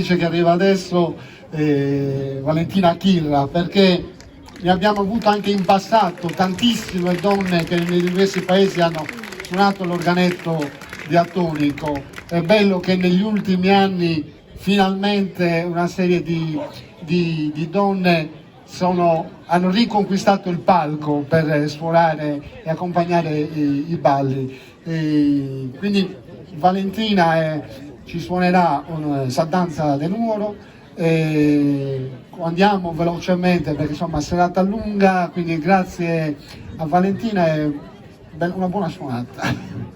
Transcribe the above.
che arriva adesso, Valentina Chirra, perché ne abbiamo avuto anche in passato tantissime donne che nei diversi paesi hanno suonato l'organetto diatonico. È bello che negli ultimi anni finalmente una serie di donne hanno riconquistato il palco per suonare e accompagnare i balli. Quindi Valentina ci suonerà questa danza del numero. Andiamo velocemente perché insomma serata lunga, quindi grazie a Valentina e una buona suonata.